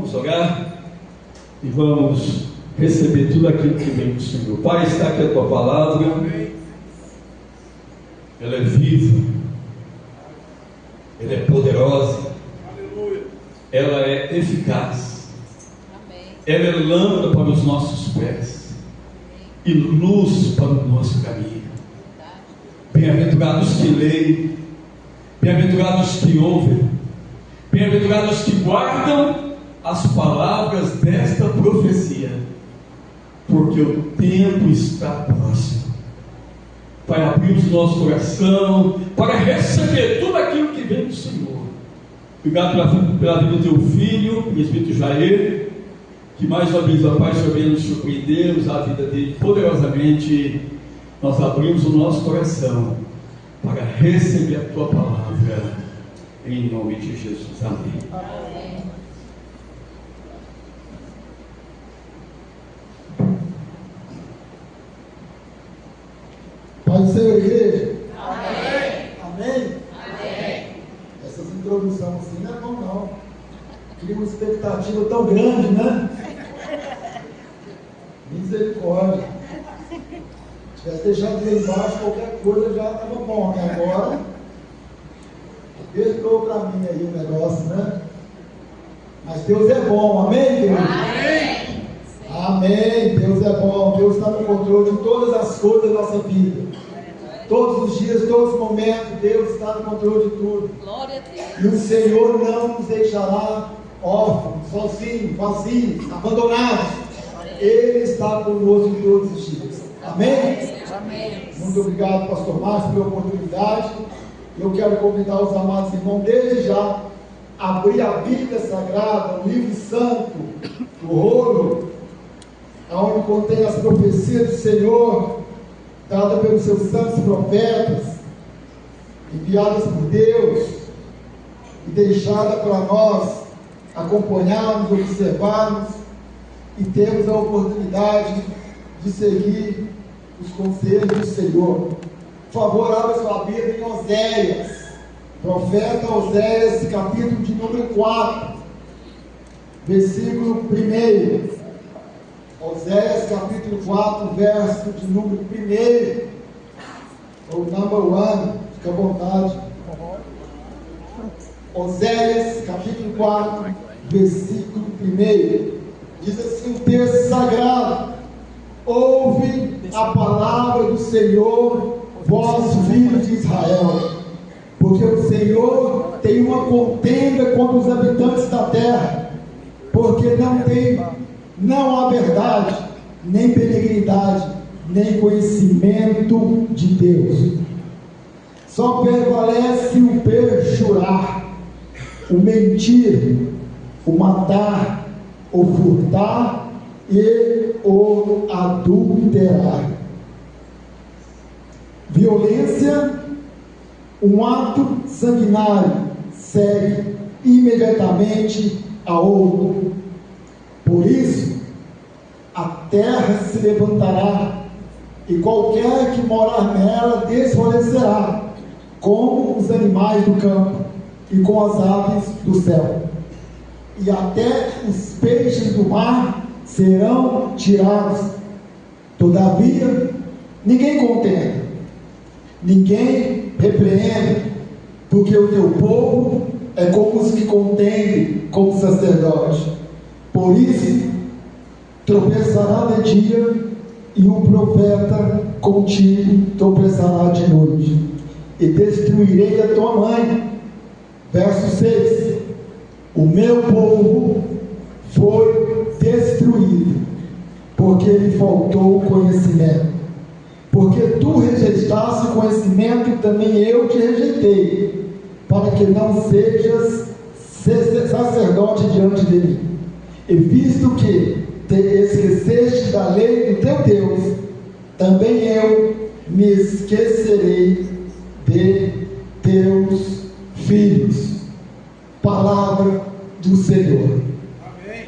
Vamos orar e vamos receber tudo aquilo que vem do Senhor. Pai, está aqui a tua palavra. Ela é viva, ela é poderosa, ela é eficaz, ela é lâmpada para os nossos pés e luz para o nosso caminho. Bem-aventurados que leem, bem-aventurados que ouvem, bem-aventurados que guardam as palavras desta profecia, porque o tempo está próximo. Pai, abrimos o nosso coração para receber tudo aquilo que vem do Senhor. Obrigado pela vida do teu filho, o Espírito Jair, que mais uma vez, ó Pai, Senhor, venha nos surpreender, usar a vida dele poderosamente. Nós abrimos o nosso coração para receber a tua palavra, em nome de Jesus. Amém. Amém. Pode ser, igreja? Amém. Amém? Amém. Essas introduções assim não é bom, não. Cria uma expectativa tão grande, né? Misericórdia. Se tivesse deixado lá embaixo, qualquer coisa já estava bom, né? Agora, perdoou para mim aí o negócio, né? Mas Deus é bom, amém, querido? Amém. Amém. Deus é bom. Deus está no controle de todas as coisas da nossa vida. Todos os dias, todos os momentos, Deus está no controle de tudo. Glória a Deus. E o Senhor não nos deixará órfãos, sozinhos, vazios, abandonados. Ele está conosco em todos os dias. Amém? Amém. Muito obrigado, pastor Márcio, pela oportunidade. Eu quero convidar os amados irmãos, desde já, a abrir a Bíblia Sagrada, o livro santo, o rolo, onde contém as profecias do Senhor, dadas pelos seus santos profetas, enviadas por Deus, e deixadas para nós acompanharmos, observarmos, e termos a oportunidade de seguir os conselhos do Senhor. Por favor, abra sua Bíblia em Oséias, profeta Oséias, capítulo de número 4, versículo 1. Oséias, capítulo 4, verso de número 1, ou number 1, fica à vontade. Oséias, capítulo 4, versículo 1, diz assim o texto sagrado: ouve a palavra do Senhor, vós filhos de Israel, porque o Senhor tem uma contenda contra os habitantes da terra, porque não há verdade, nem benignidade, nem conhecimento de Deus. Só prevalece o perjurar, o mentir, o matar, o furtar e o adulterar. Violência, um ato sanguinário, segue imediatamente a outro. Por isso, a terra se levantará, e qualquer que morar nela desfalecerá, como os animais do campo e com as aves do céu. E até os peixes do mar serão tirados. Todavia, ninguém contenda, ninguém repreende, porque o teu povo é como os que contendem com o sacerdote. Por isso, tropeçará de dia, e o profeta contigo tropeçará de noite. E destruirei a tua mãe. Verso 6. O meu povo foi destruído, porque lhe faltou conhecimento. Porque tu rejeitaste o conhecimento, também eu te rejeitei, para que não sejas sacerdote diante de mim. E visto que te esqueceste da lei do teu Deus, também eu me esquecerei de teus filhos. Palavra do Senhor. Amém.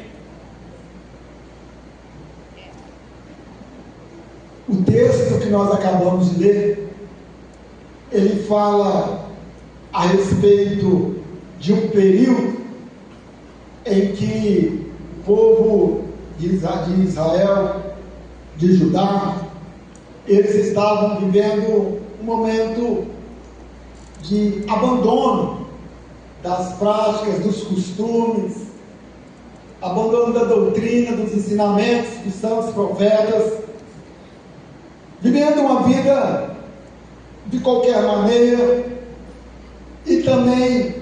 O texto que nós acabamos de ler, ele fala a respeito de um período em que o povo de Israel, de Judá, eles estavam vivendo um momento de abandono das práticas, dos costumes, abandono da doutrina, dos ensinamentos dos santos profetas, vivendo uma vida de qualquer maneira e também,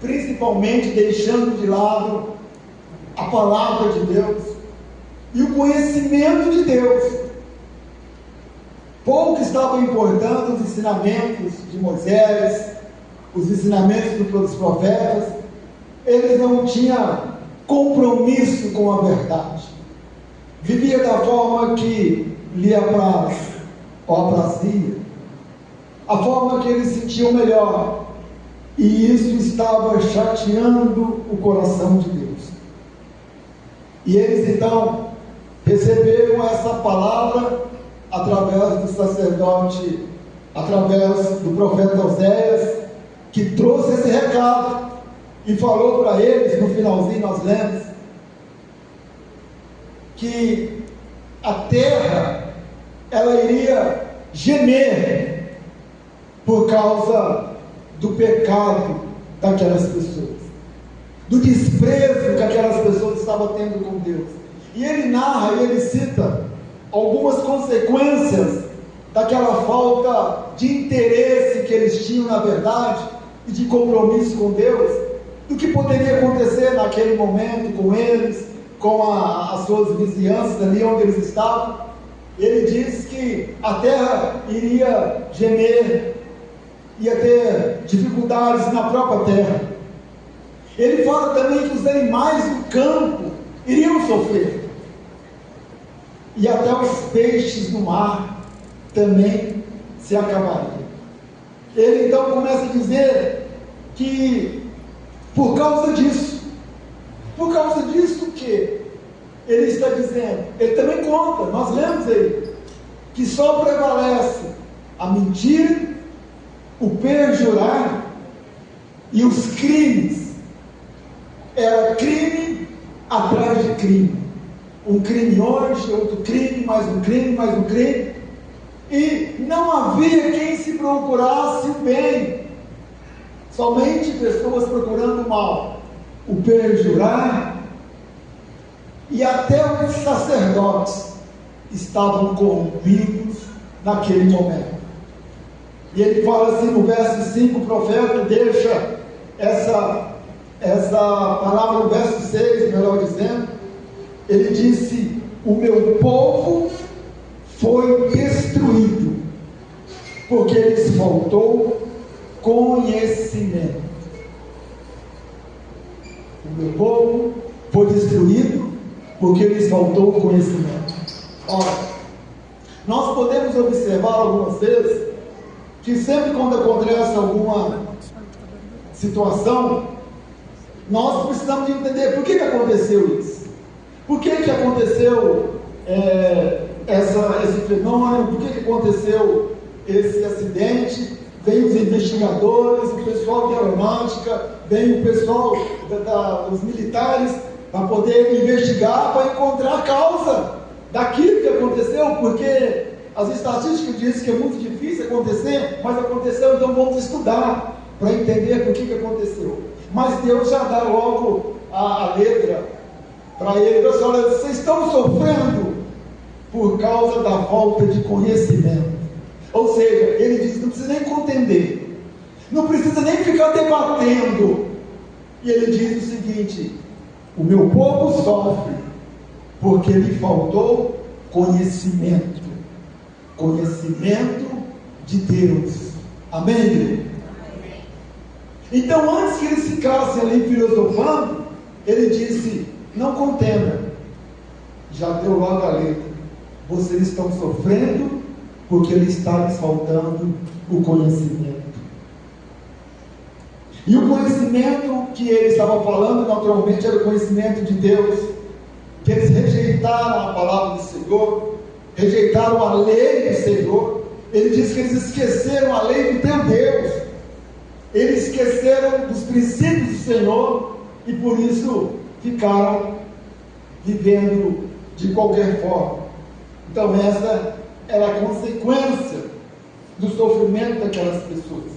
principalmente, deixando de lado a palavra de Deus e o conhecimento de Deus. Pouco estavam importando os ensinamentos de Moisés, os ensinamentos dos profetas. Eles não tinham compromisso com a verdade. Vivia da forma que lhe apraz ou aprazia, a forma que eles sentiam melhor, e isso estava chateando o coração de Deus. E eles então receberam essa palavra através do sacerdote, através do profeta Oséias, que trouxe esse recado e falou para eles, no finalzinho nós lemos, que a terra, ela iria gemer por causa do pecado daquelas pessoas, do desprezo que aquelas pessoas estavam tendo com Deus. E ele narra e ele cita algumas consequências daquela falta de interesse que eles tinham na verdade e de compromisso com Deus, do que poderia acontecer naquele momento com eles, com as suas vizinhanças ali onde eles estavam. Ele diz que a terra iria gemer, ia ter dificuldades na própria terra. Ele fala também que os animais do campo iriam sofrer, e até os peixes do mar também se acabariam. Ele então começa a dizer que por causa disso que ele está dizendo, ele também conta, nós lemos aí, que só prevalece a mentira, o perjurar e os crimes. Era crime atrás de crime, um crime hoje, outro crime, mais um crime, mais um crime, e não havia quem se procurasse o bem, somente pessoas procurando o mal, o perjurar, e até os sacerdotes estavam corrompidos naquele momento. E ele fala assim no verso 5, o profeta deixa essa palavra no verso 6, melhor dizendo, ele disse: o meu povo foi destruído, porque lhes faltou conhecimento. O meu povo foi destruído, porque lhes faltou conhecimento. Ora, nós podemos observar algumas vezes que sempre quando acontece alguma situação, nós precisamos de entender por que aconteceu isso. Por que aconteceu esse fenômeno? Por que aconteceu esse acidente? Vem os investigadores, o pessoal da aeronáutica, vem o pessoal dos militares para poder investigar, para encontrar a causa daquilo que aconteceu, porque as estatísticas dizem que é muito difícil acontecer, mas aconteceu, então vamos estudar para entender por que aconteceu. Mas Deus já dá logo a letra para ele. Olha, vocês estão sofrendo por causa da falta de conhecimento. Ou seja, ele diz, não precisa nem contender, não precisa nem ficar debatendo. E ele diz o seguinte: o meu povo sofre porque lhe faltou conhecimento de Deus. Amém? Então, antes que eles ficassem ali filosofando, ele disse: não contenda, já deu logo a letra, vocês estão sofrendo porque lhe está lhes faltando o conhecimento. E o conhecimento que ele estava falando, naturalmente, era o conhecimento de Deus, que eles rejeitaram a palavra do Senhor, rejeitaram a lei do Senhor. Ele diz que eles esqueceram a lei do teu Deus, eles esqueceram dos princípios do Senhor, e por isso ficaram vivendo de qualquer forma. Então essa era a consequência do sofrimento daquelas pessoas.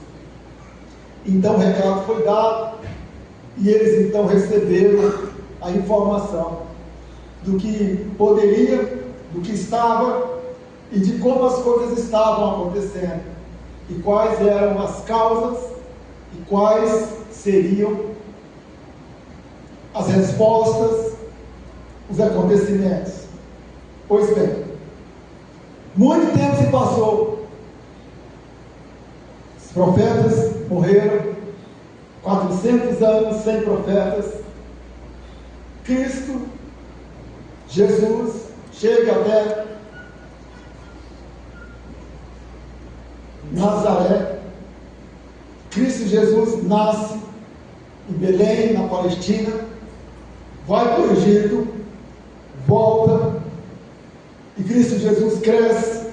Então o recado foi dado e eles então receberam a informação do que poderia, do que estava e de como as coisas estavam acontecendo e quais eram as causas e quais seriam as respostas, os acontecimentos. Pois bem, muito tempo se passou, os profetas morreram, 400 anos sem profetas. Cristo, Jesus, chega até Nazaré. Cristo Jesus nasce em Belém, na Palestina, vai para o Egito, volta, e Cristo Jesus cresce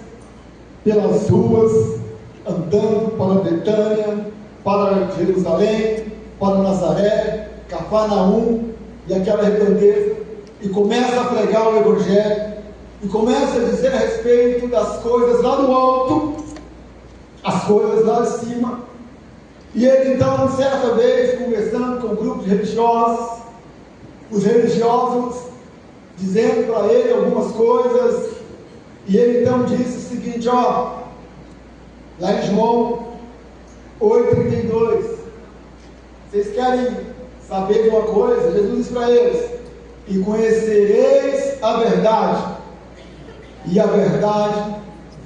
pelas ruas, andando para Betânia, para Jerusalém, para Nazaré, Cafarnaum e aquela redondeza, e começa a pregar o Evangelho, e começa a dizer a respeito das coisas lá do alto, as coisas lá de cima. E ele então, certa vez, conversando com um grupo de religiosos, os religiosos dizendo para ele algumas coisas, e ele então disse o seguinte, lá em João 8,32, vocês querem saber de uma coisa? Jesus disse para eles, e conhecereis a verdade, e a verdade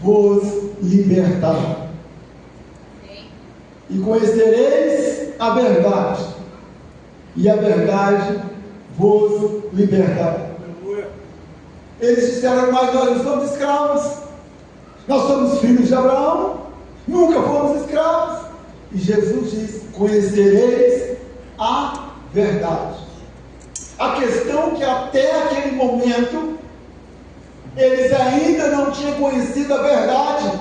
vos libertará. E conhecereis a verdade, e a verdade vos libertará. Eles disseram, mas nós não somos escravos, nós somos filhos de Abraão, nunca fomos escravos. E Jesus diz, conhecereis a verdade. A questão é que até aquele momento, eles ainda não tinham conhecido a verdade.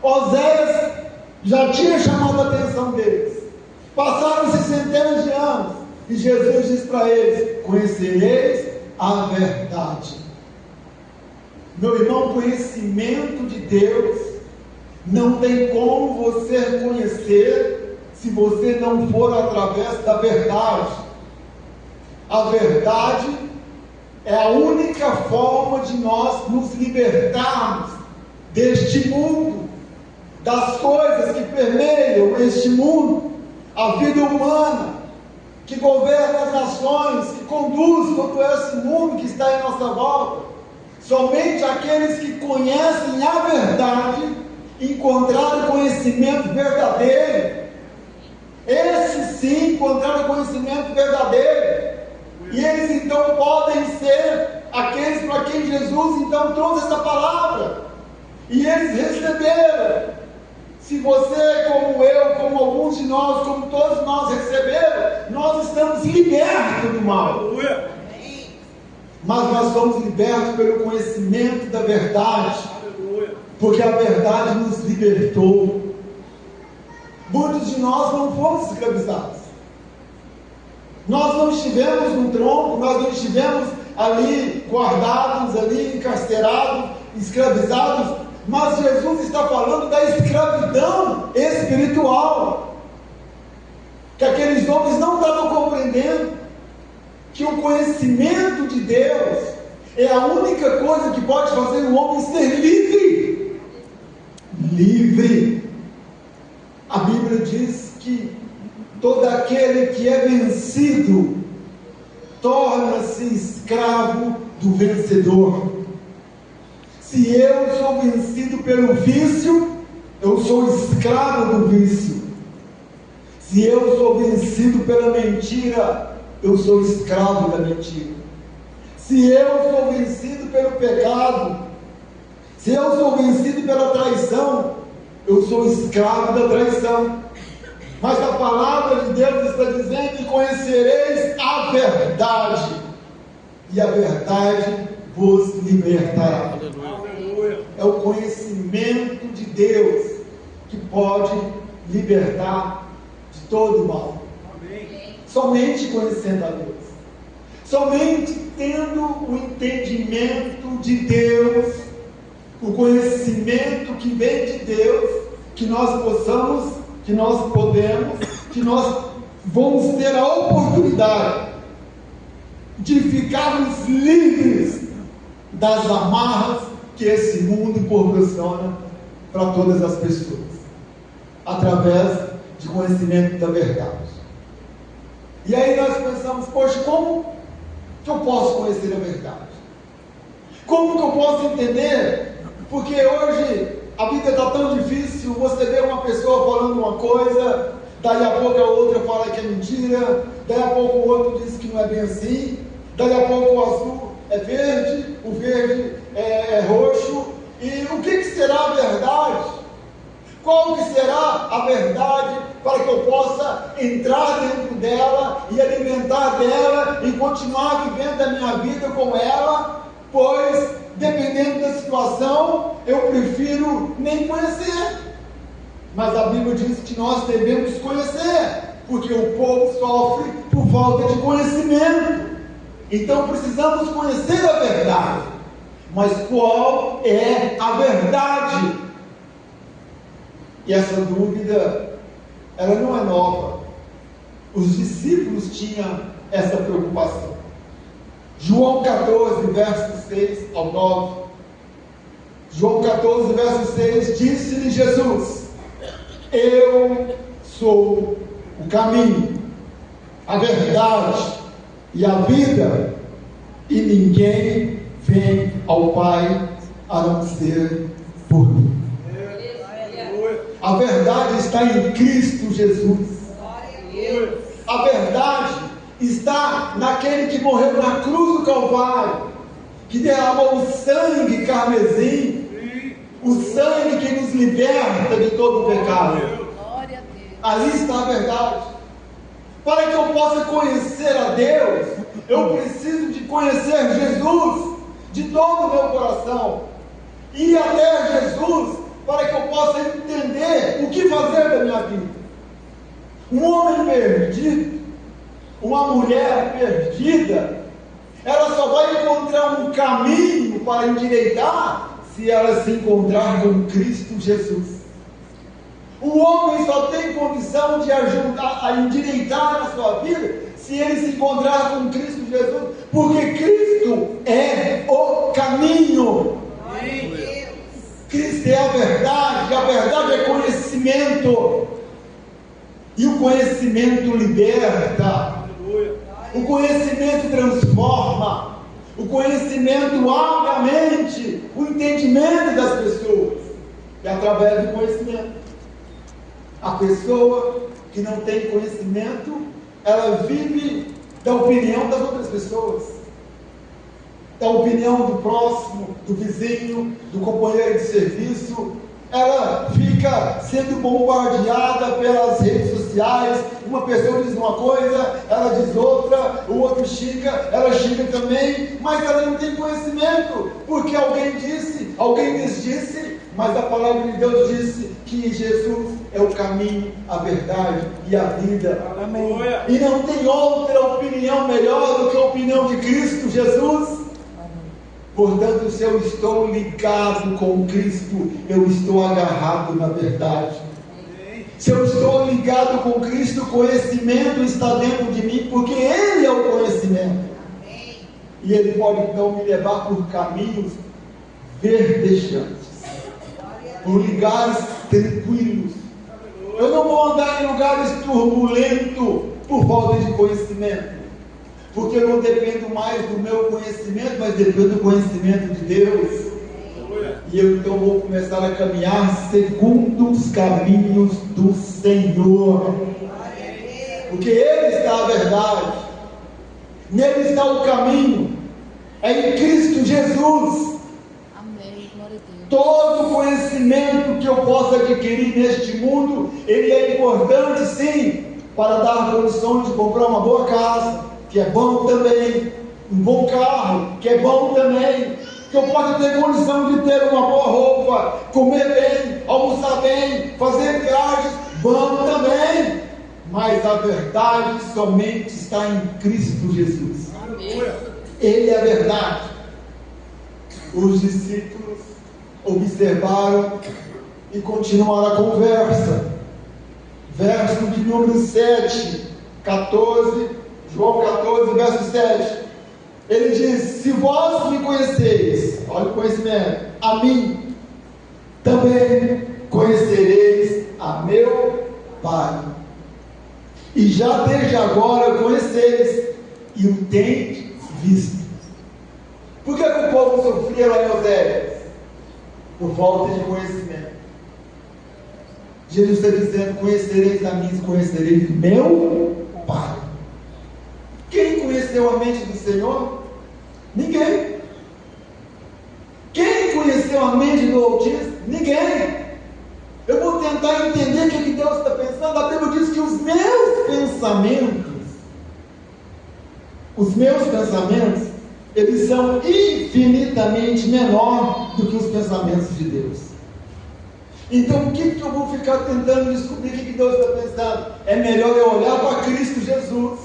Oséias já tinha chamado a atenção deles. Passaram-se centenas de anos, e Jesus diz para eles, conhecereis a verdade. Meu irmão, conhecimento de Deus não tem como você conhecer se você não for através da verdade. A verdade é a única forma de nós nos libertarmos deste mundo, das coisas que permeiam este mundo, a vida humana, que governa as nações, que conduz todo esse mundo que está em nossa volta. Somente aqueles que conhecem a verdade encontraram conhecimento verdadeiro. Esses sim encontraram conhecimento verdadeiro. E eles então podem ser aqueles para quem Jesus então trouxe essa palavra. E eles receberam. Se você, como eu, como alguns de nós, como todos nós receberam, nós estamos libertos do mal. Mas nós somos libertos pelo conhecimento da verdade, porque a verdade nos libertou. Muitos de nós não fomos escravizados. Nós não estivemos no tronco, nós não estivemos ali guardados, ali encarcerados, escravizados. Mas Jesus está falando da escravidão espiritual, que aqueles homens não estavam compreendendo, que o conhecimento de Deus é a única coisa que pode fazer o homem ser livre. Livre. A Bíblia diz que todo aquele que é vencido torna-se escravo do vencedor. Se eu sou vencido pelo vício, eu sou escravo do vício. Se eu sou vencido pela mentira, eu sou escravo da mentira. Se eu sou vencido pelo pecado, se eu sou vencido pela traição, eu sou escravo da traição. Mas a palavra de Deus está dizendo que conhecereis a verdade, e a verdade vos libertará. É o conhecimento de Deus que pode libertar de todo o mal. somente conhecendo a Deus, somente tendo o entendimento de Deus, o conhecimento que vem de Deus, que nós possamos, que nós podemos, que nós vamos ter a oportunidade de ficarmos livres das amarras que esse mundo proporciona para todas as pessoas, através de conhecimento da verdade. E aí nós pensamos, poxa, como que eu posso conhecer a verdade? Como que eu posso entender? Porque hoje a vida está tão difícil, você vê uma pessoa falando uma coisa, daí a pouco a outra fala que é mentira, daí a pouco o outro diz que não é bem assim, daí a pouco o azul é verde, o verde é roxo, e o que será a verdade? Qual que será a verdade para que eu possa entrar dentro dela e alimentar dela e continuar vivendo a minha vida com ela? Pois, dependendo da situação, eu prefiro nem conhecer. Mas a Bíblia diz que nós devemos conhecer, porque o povo sofre por falta de conhecimento. Então precisamos conhecer a verdade. Mas qual é a verdade? E essa dúvida, ela não é nova. Os discípulos tinham essa preocupação. João 14, versos 6 ao 9. João 14, verso 6, disse-lhe Jesus: eu sou o caminho, a verdade e a vida, e ninguém vem ao Pai a não ser por mim. A verdade está em Cristo Jesus. A verdade está naquele que morreu na cruz do Calvário, que derramou o sangue carmesim, o sangue que nos liberta de todo o pecado. Ali está a verdade. Para que eu possa conhecer a Deus, eu preciso de conhecer Jesus de todo o meu coração, ir até Jesus para que eu possa entender o que fazer da minha vida. Um homem perdido, uma mulher perdida, ela só vai encontrar um caminho para endireitar se ela se encontrar com Cristo Jesus. O homem só tem condição de ajudar a endireitar a sua vida se ele se encontrar com Cristo Jesus, porque Cristo é o caminho. Cristo é a verdade é conhecimento, e o conhecimento liberta, o conhecimento transforma, o conhecimento abre a mente, o entendimento das pessoas, e através do conhecimento. A pessoa que não tem conhecimento, ela vive da opinião das outras pessoas, da opinião do próximo, do vizinho, do companheiro de serviço. Ela fica sendo bombardeada pelas redes sociais. Uma pessoa diz uma coisa, ela diz outra, o outro xinga, ela xinga também, mas ela não tem conhecimento, porque alguém disse, alguém lhes disse, mas a palavra de Deus disse que Jesus é o caminho, a verdade e a vida. Amém. E não tem outra opinião melhor do que a opinião de Cristo Jesus. Portanto, se eu estou ligado com Cristo, eu estou agarrado na verdade. Se eu estou ligado com Cristo, o conhecimento está dentro de mim, porque Ele é o conhecimento. E Ele pode então me levar por caminhos verdejantes, por lugares tranquilos. Eu não vou andar em lugares turbulentos por falta de conhecimento, porque eu não dependo mais do meu conhecimento, mas dependo do conhecimento de Deus. E eu então vou começar a caminhar segundo os caminhos do Senhor, porque Ele está a verdade, nele está o caminho, é em Cristo Jesus. Amém. Glória a Deus. Todo conhecimento que eu possa adquirir neste mundo, ele é importante sim, para dar condições de comprar uma boa casa, que é bom também, um bom carro, que é bom também, que eu possa ter condição de ter uma boa roupa, comer bem, almoçar bem, fazer viagens, bom também. mas a verdade somente está em Cristo Jesus. Ele é a verdade. Os discípulos observaram e continuaram a conversa. Verso de número 7, 14, João 14, verso 7. Ele diz: se vós me conheceis, olha o conhecimento, a mim, também conhecereis a meu Pai. E já desde agora conheceis e o tendes visto. Por que o povo sofria lá em Oséias? Por falta de conhecimento. Jesus está dizendo: conhecereis a mim e conhecereis o meu Pai. Quem conheceu a mente do Senhor? Ninguém. Quem conheceu a mente do Altíssimo? Ninguém. Eu vou tentar entender o que Deus está pensando. A Bíblia diz que os meus pensamentos, eles são infinitamente menor do que os pensamentos de Deus. Então, o que eu vou ficar tentando descobrir o que Deus está pensando? É melhor eu olhar para Cristo Jesus,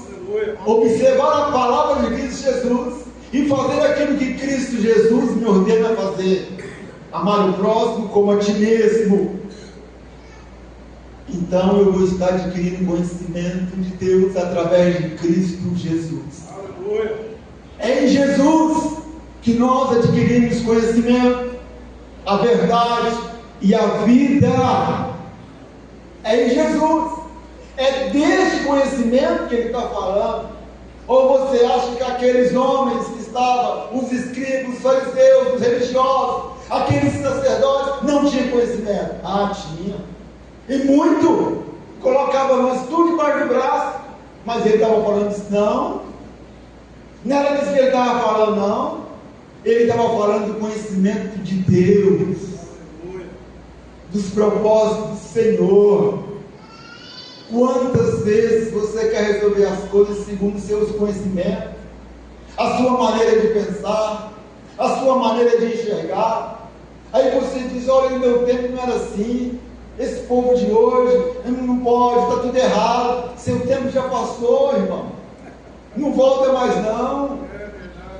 observar a palavra de Cristo Jesus e fazer aquilo que Cristo Jesus me ordena fazer: amar o próximo como a ti mesmo. Então eu vou estar adquirindo conhecimento de Deus através de Cristo Jesus. É em Jesus que nós adquirimos conhecimento, a verdade e a vida. É em Jesus. É deste conhecimento que ele está falando. Ou você acha que aqueles homens que estavam, os escribas, os fariseus, os religiosos, aqueles sacerdotes, não tinham conhecimento? Ah, tinha. E muito. Colocava nós tudo debaixo do braço. Mas ele estava falando isso? Não. Não era disso que ele estava falando, não. Ele estava falando do conhecimento de Deus, dos propósitos do Senhor. Quantas vezes você quer resolver as coisas segundo os seus conhecimentos, a sua maneira de pensar, a sua maneira de enxergar? Aí você diz: olha, no meu tempo não era assim, esse povo de hoje não pode, está tudo errado, seu tempo já passou, irmão, não volta mais não,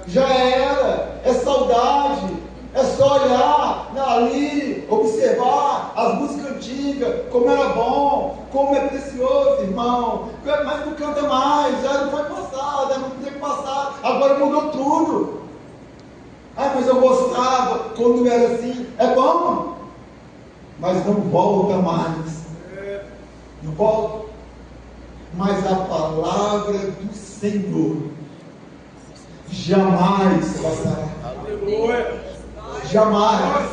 já era, é saudade. É só olhar ali, observar as músicas antigas, como era bom, como é precioso, irmão. Mas não canta mais, já não foi passado, já não tem que passar, agora mudou tudo. Ah, mas eu gostava quando era assim. É bom, mas não volta mais. Não volta. Mas a palavra do Senhor jamais passará. Aleluia. Jamais.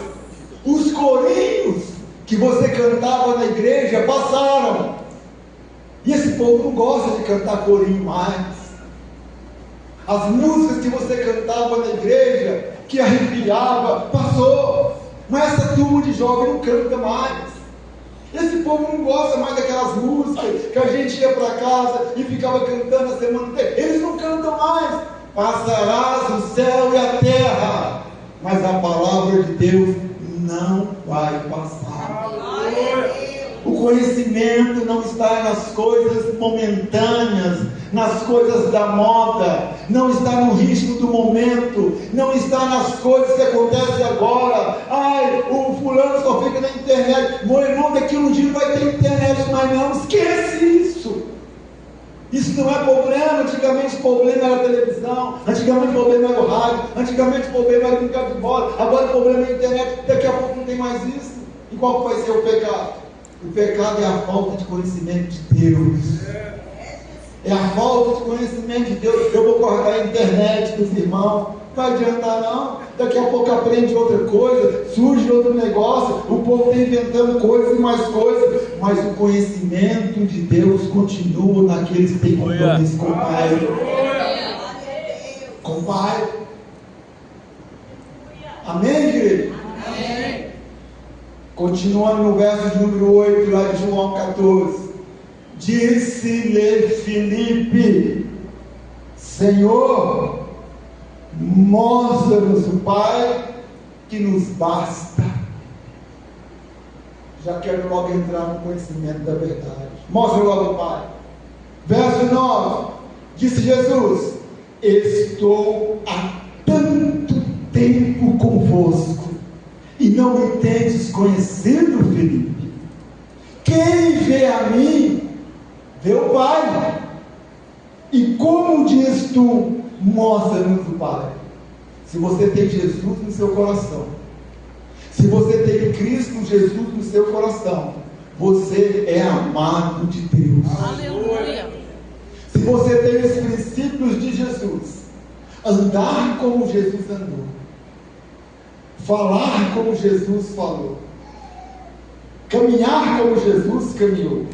Os corinhos que você cantava na igreja passaram. E esse povo não gosta de cantar corinho mais. As músicas que você cantava na igreja, que arrepiava, passou. Mas essa turma de jovem não canta mais. Esse povo não gosta mais daquelas músicas que a gente ia para casa e ficava cantando a semana inteira. Eles não cantam mais. Passarás o céu e a terra, mas a palavra de Deus não vai passar. O conhecimento não está nas coisas momentâneas, nas coisas da moda, não está no ritmo do momento, não está nas coisas que acontecem agora. Ai, o fulano só fica na internet. Meu irmão, daqui um dia vai ter internet, mas não esquece isso. Isso não é problema. Antigamente o problema era a televisão, antigamente o problema era o rádio, antigamente o problema era brincar de bola, agora o problema é a internet. Daqui a pouco não tem mais isso. E qual vai ser o pecado? O pecado é a falta de conhecimento de Deus. É a falta de conhecimento de Deus. Eu vou cortar a internet dos irmãos, não vai adiantar não. Daqui a pouco aprende outra coisa, surge outro negócio, o povo está inventando coisas e mais coisas, mas o conhecimento de Deus continua naqueles que têm compromisso com o Pai. Com o Pai. Amém, igreja? Amém. Continuando no verso de número 8, lá de João 14. Disse-lhe Filipe: Senhor, mostra-nos o Pai, que nos basta. Já quero logo entrar no conhecimento da verdade. Mostra logo o Pai. Verso 9, disse Jesus: estou há tanto tempo convosco, e não me tendes conhecido, Filipe. Quem vê a mim, vê o Pai. E como diz tu, mostra-nos o Pai. Se você tem Jesus no seu coração, se você tem Cristo Jesus no seu coração, você é amado de Deus. Aleluia. Se você tem os princípios de Jesus, andar como Jesus andou, falar como Jesus falou, caminhar como Jesus caminhou,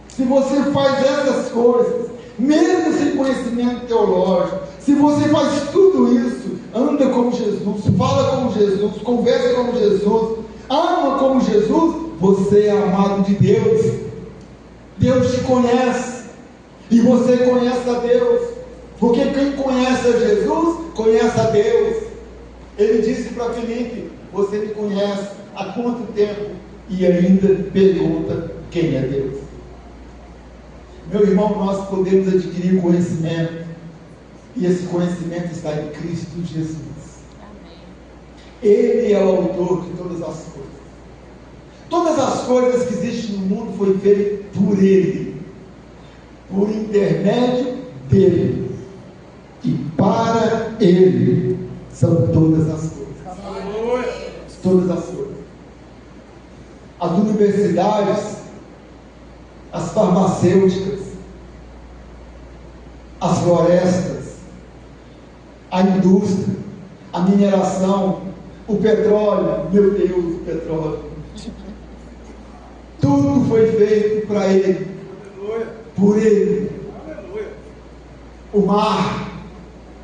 se você faz essas coisas, mesmo sem conhecimento teológico, se você faz tudo isso, anda como Jesus, fala como Jesus, conversa como Jesus, ama como Jesus, você é amado de Deus. Deus te conhece, e você conhece a Deus, porque quem conhece a Jesus, conhece a Deus. Ele disse para Filipe: você me conhece há quanto tempo? E ainda pergunta quem é Deus. Meu irmão, nós podemos adquirir conhecimento, e esse conhecimento está em Cristo Jesus. Amém. Ele é o autor de todas as coisas. Todas as coisas que existem no mundo foi feito por Ele, por intermédio dEle, e para Ele são todas as coisas. Todas as coisas. As universidades, as farmacêuticas, as florestas, a indústria, a mineração, o petróleo, meu Deus, o petróleo. Tudo foi feito para Ele, por Ele. O mar,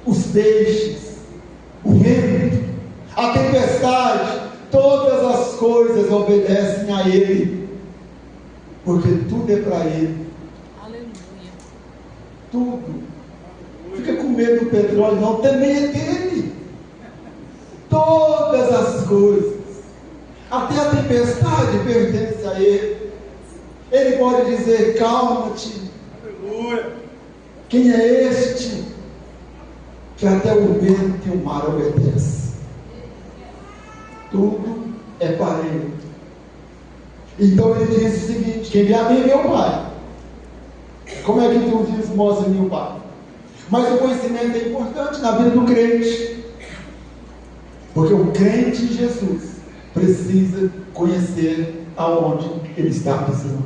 os peixes, o vento, a tempestade, todas as coisas obedecem a Ele, porque tudo é para Ele. Aleluia. Tudo. Fica com medo do petróleo, não, também é dele. Todas as coisas, até a tempestade pertence a Ele. Ele pode dizer: calma-te. Quem é este que até o vento e o mar obedece? Tudo é para Ele. Então Ele diz o seguinte: quem vê a mim, vê o Pai. Como é que tu diz: mostra-me o Pai? Mas o conhecimento é importante na vida do crente, porque o crente em Jesus precisa conhecer aonde ele está pisando,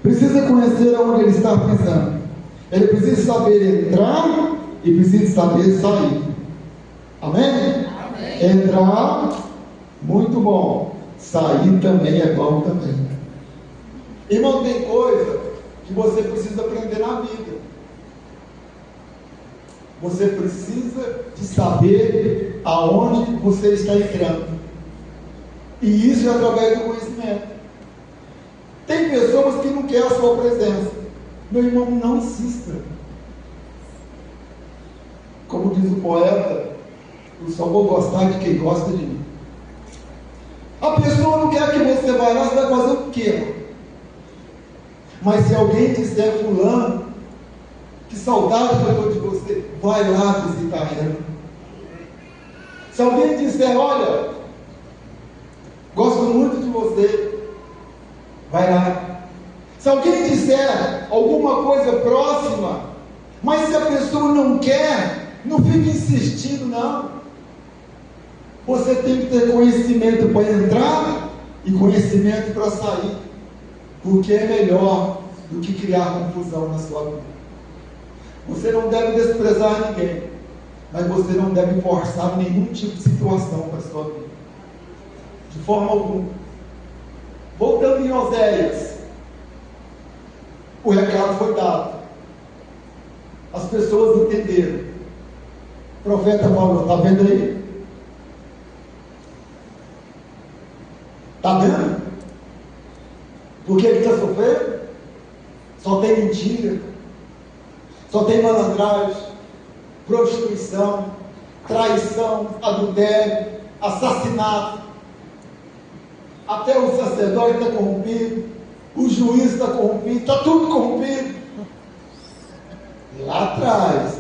precisa conhecer aonde ele está pisando. Ele precisa saber entrar e precisa saber sair. Amém? Amém. Entrar, muito bom. Sair também é bom também. Irmão, tem coisa que você precisa aprender na vida. Você precisa de saber aonde você está entrando. E isso é através do conhecimento. Tem pessoas que não querem a sua presença. Meu irmão, não insista. Como diz o poeta, eu só vou gostar de quem gosta de mim. A pessoa não quer que você vá lá, você vai fazer o quê? Mas se alguém disser: fulano, que saudade que eu estou de você, vai lá visitar ela. Se alguém disser: olha, gosto muito de você, vai lá. Se alguém disser alguma coisa próxima, mas se a pessoa não quer, não fique insistindo, não. Você tem que ter conhecimento para entrar e conhecimento para sair, porque é melhor do que criar confusão na sua vida. Você não deve desprezar ninguém, mas você não deve forçar nenhum tipo de situação para a sua vida, de forma alguma. Voltando em Oséias, o recado foi dado, as pessoas entenderam. O profeta falou: está vendo aí? Está vendo? Por que ele está sofrendo? Só tem mentira, só tem malandragem, prostituição, traição, adultério, assassinato. Até o sacerdote está corrompido, o juiz está corrompido, está tudo corrompido. lá atrás.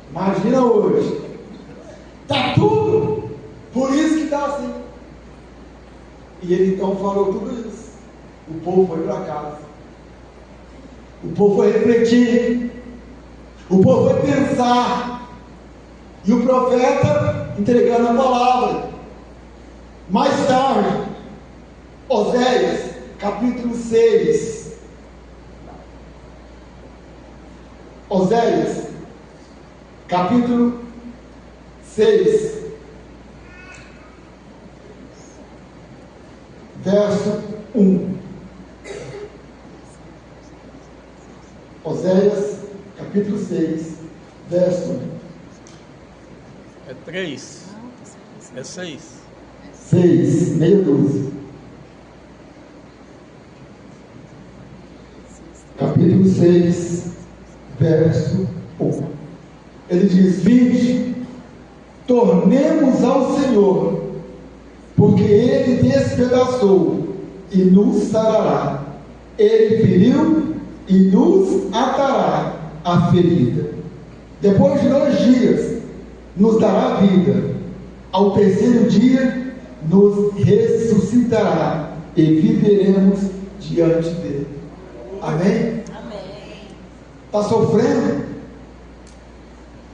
Imagina hoje. Está tudo. Por isso que está assim. E ele então falou tudo isso. O povo foi para casa. O povo foi refletir. O povo foi pensar. E o profeta entregando a palavra. Mais tarde, Oséias, capítulo 6. Oséias, capítulo 6, verso 1. Oséias, capítulo 6, verso 1. É 3. É 6. 6, meia dúzia. Capítulo 6, verso 1. Ele diz: vinde, tornemos ao Senhor, porque Ele despedaçou e nos sarará. Ele feriu e nos atará a ferida. Depois de 2 dias, nos dará vida. Ao terceiro dia, nos ressuscitará e viveremos diante dele. Amém? Amém. Está sofrendo?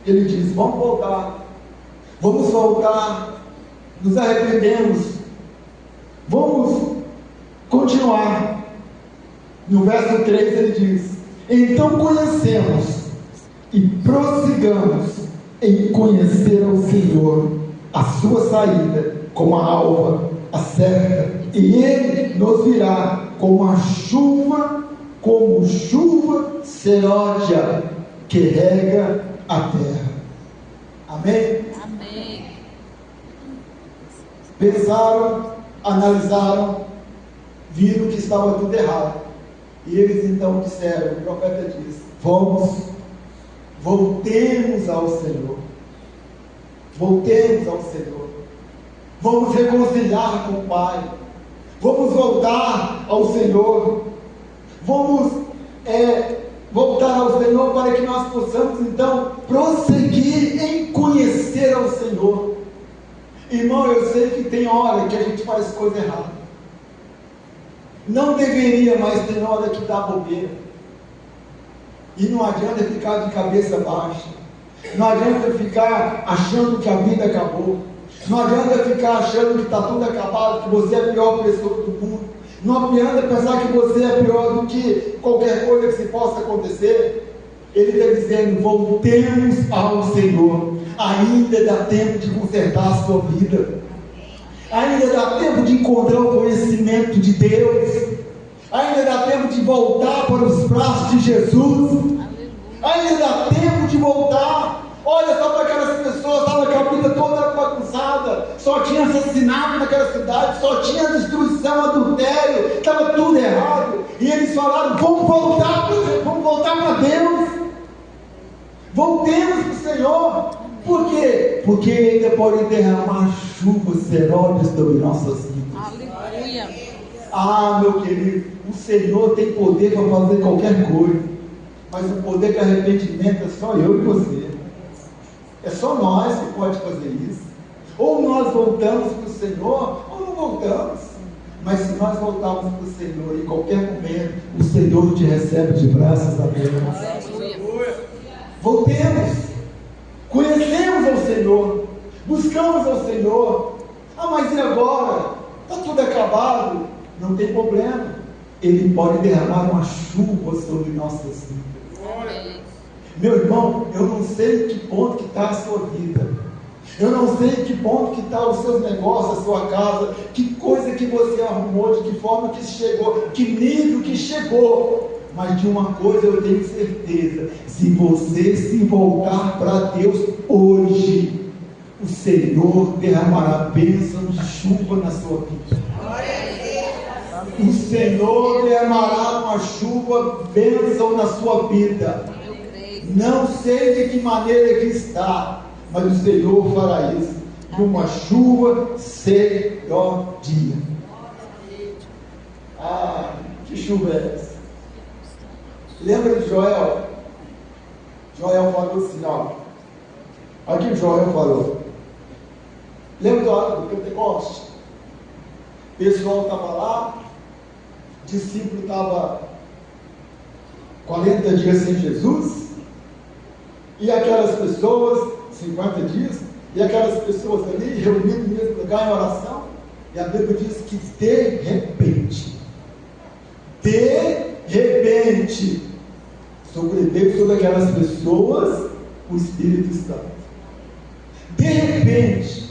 Ele diz: vamos voltar. Vamos voltar. Nos arrependemos. Vamos continuar. No verso 3 ele diz: então conhecemos e prossigamos em conhecer ao Senhor, a sua saída como a alva, a certa, e Ele nos virá como chuva seródia que rega a terra. Amém? Amém. Pensaram, analisaram, viram que estava tudo errado, e eles então disseram, o profeta disse: voltemos ao Senhor, voltemos ao Senhor, vamos reconciliar com o Pai, vamos voltar ao Senhor, vamos voltar ao Senhor para que nós possamos então prosseguir em conhecer ao Senhor. Irmão, eu sei que tem hora que a gente faz coisa errada, não deveria, mas tem hora que dá bobeira, e não adianta ficar de cabeça baixa, não adianta ficar achando que a vida acabou, não adianta ficar achando que está tudo acabado, que você é a pior pessoa do mundo, não adianta pensar que você é pior do que qualquer coisa que se possa acontecer. Ele está dizendo: voltemos ao Senhor, ainda dá tempo de consertar a sua vida, ainda dá tempo de encontrar o conhecimento de Deus, ainda dá tempo de voltar para os braços de Jesus, ainda dá tempo de voltar. Olha só para aquelas pessoas, estava com a vida toda bagunçada, só tinha assassinato naquela cidade, só tinha destruição, adultério, estava tudo errado, e eles falaram: vamos voltar para Deus, voltemos para o Senhor. Por quê? Porque Ele pode derramar chuvas seródias sobre nossas vidas. Aleluia. Ah, meu querido, o Senhor tem poder para fazer qualquer coisa, mas o poder de arrependimento é só eu e você. É só nós que pode fazer isso. Ou nós voltamos para o Senhor, ou não voltamos. Mas se nós voltarmos para o Senhor, em qualquer momento, o Senhor te recebe de braços abertos. Aleluia. Voltemos, conhecemos ao Senhor, buscamos ao Senhor. Ah, mas e agora? Está tudo acabado. Não tem problema. Ele pode derramar uma chuva sobre nossas vidas. Amém. Meu irmão, eu não sei em que ponto que está a sua vida, eu não sei em que ponto que está os seus negócios, a sua casa, que coisa que você arrumou, de que forma que chegou, que nível que chegou, mas de uma coisa eu tenho certeza: se você se voltar para Deus hoje, o Senhor derramará bênção de chuva na sua vida. O Senhor derramará uma chuva, bênção na sua vida. Não sei de que maneira que está, mas o Senhor fará isso, de uma chuva seródia. Ah, que chuva é essa? Lembra de Joel? Joel falou assim, ó. Olha o que Joel falou. Lembra do Pentecoste? O pessoal estava lá, o discípulo estava 40 dias sem Jesus, e aquelas pessoas, 50 dias, e aquelas pessoas ali, reunidas no mesmo lugar em oração, e a Bíblia diz que de repente, sobreveio sobre aquelas pessoas o Espírito Santo. De repente,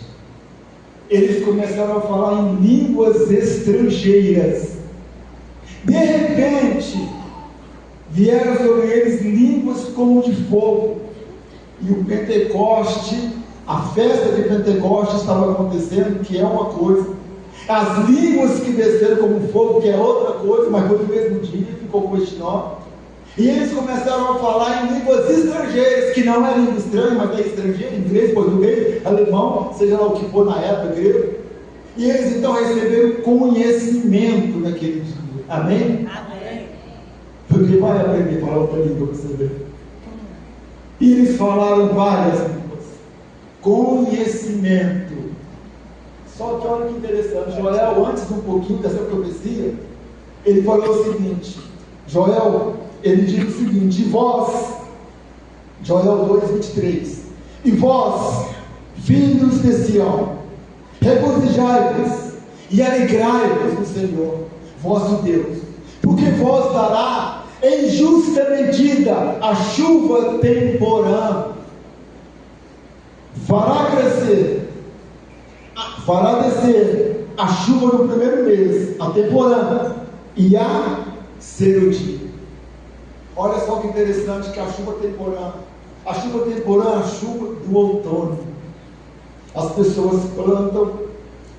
eles começaram a falar em línguas estrangeiras. De repente, vieram sobre eles línguas como de fogo. E o Pentecoste, a festa de Pentecoste estava acontecendo, que é uma coisa. As línguas que desceram como fogo, que é outra coisa, mas foi no mesmo dia, ficou com este nome. E eles começaram a falar em línguas estrangeiras, que não é língua estranha, mas é estrangeira, inglês, português, alemão, seja lá o que for na época, grego. E eles então receberam conhecimento naquele dia. Amém? Amém. Porque vai aprender a falar outra língua para você ver. E eles falaram várias línguas. Conhecimento. Só que olha que interessante, Joel, antes um pouquinho dessa profecia, ele falou o seguinte, ele diz o seguinte, e vós, Joel 2:23, e vós, filhos de Sião, regozijai-vos e alegrai-vos no Senhor, vosso Deus, porque vos dará em justa medida a chuva temporã, fará descer a chuva no primeiro mês, a temporã, e a serodia. Olha só que interessante que a chuva temporã é a chuva do outono. As pessoas plantam,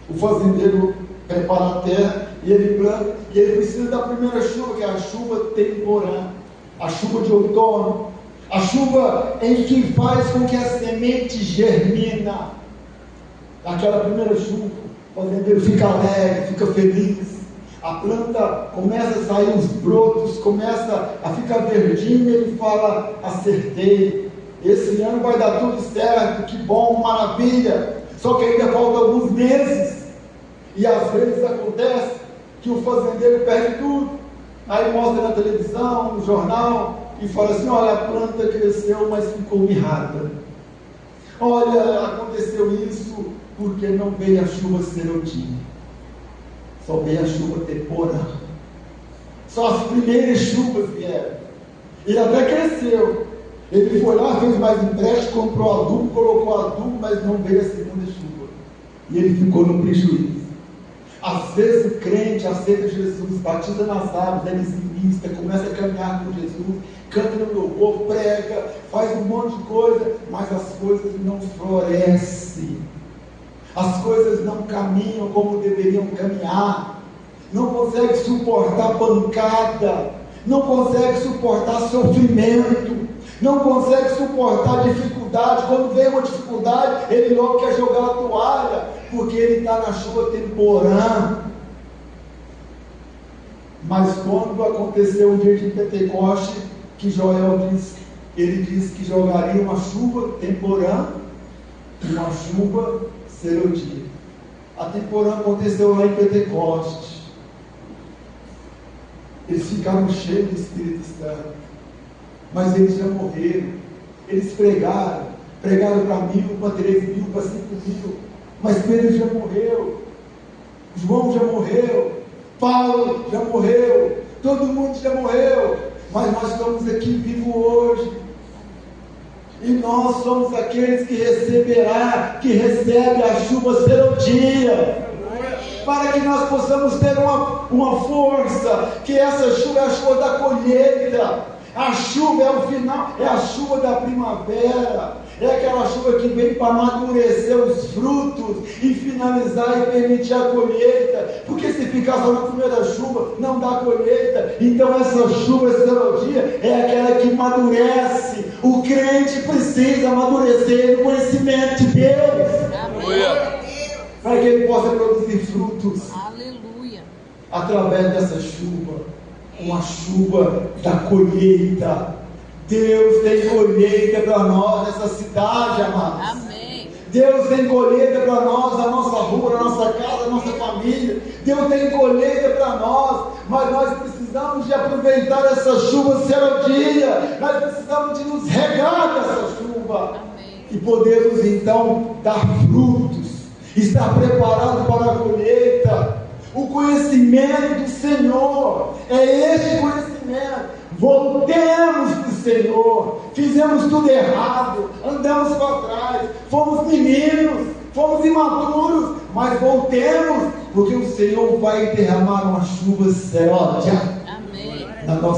o fazendeiro prepara a terra, e ele planta, e ele precisa da primeira chuva, que é a chuva temporã, a chuva de outono, a chuva em que faz com que a semente germina. Aquela primeira chuva, o fazendeiro fica alegre, fica feliz, a planta começa a sair os brotos, começa a ficar verdinha, ele fala, acertei, esse ano vai dar tudo certo, que bom, maravilha, só que ainda faltam alguns meses, e às vezes acontece que o fazendeiro perde tudo, aí mostra na televisão, no jornal, e fala assim, olha, a planta cresceu, mas ficou mirrada, olha, aconteceu isso, porque não veio a chuva serotina, só veio a chuva temporã, só as primeiras chuvas vieram, ele até cresceu, ele foi lá, fez mais empréstimo, comprou adubo, colocou adubo, mas não veio a segunda chuva, e ele ficou no prejuízo. Às vezes o crente aceita Jesus, batiza nas águas, é dizimista, começa a caminhar com Jesus, canta no louvor, prega, faz um monte de coisa, mas as coisas não florescem, as coisas não caminham como deveriam caminhar, não consegue suportar pancada, não consegue suportar sofrimento, não consegue suportar dificuldade. Quando vem uma dificuldade, ele logo quer jogar a toalha, porque ele está na chuva temporã. Mas quando aconteceu o dia de Pentecoste, que Joel ele disse que jogaria uma chuva temporã e uma chuva serodia. A temporã aconteceu lá em Pentecoste. Eles ficaram cheios do Espírito Santo, mas eles já morreram. Eles pregaram para 1.000, para 3.000, para 5.000, mas Pedro já morreu, João já morreu, Paulo já morreu, todo mundo já morreu, mas nós estamos aqui vivos hoje, e nós somos aqueles que recebem a chuva serodia, para que nós possamos ter uma força, que essa chuva é a chuva da colheita, a chuva é o final, é a chuva da primavera, é aquela chuva que vem para amadurecer os frutos e finalizar e permitir a colheita, porque se ficar só na primeira chuva, não dá colheita. Então essa chuva, esse dia, é aquela que amadurece. O crente precisa amadurecer no conhecimento de Deus. Aleluia. Para que ele possa produzir frutos. Aleluia. Através dessa chuva, uma chuva da colheita. Deus tem colheita para nós nessa cidade, amados. Amém. Deus tem colheita para nós, na nossa rua, na nossa casa, na nossa família. Deus tem colheita para nós, mas nós precisamos de aproveitar essa chuva sadia. Nós precisamos de nos regar dessa chuva. Amém. E podemos então dar frutos, estar preparado para a colheita. O conhecimento do Senhor é este conhecimento. Voltemos para o Senhor. Fizemos tudo errado, andamos para trás, fomos meninos, fomos imaturos, mas voltemos, porque o Senhor vai derramar uma chuva séria Amém. na nossa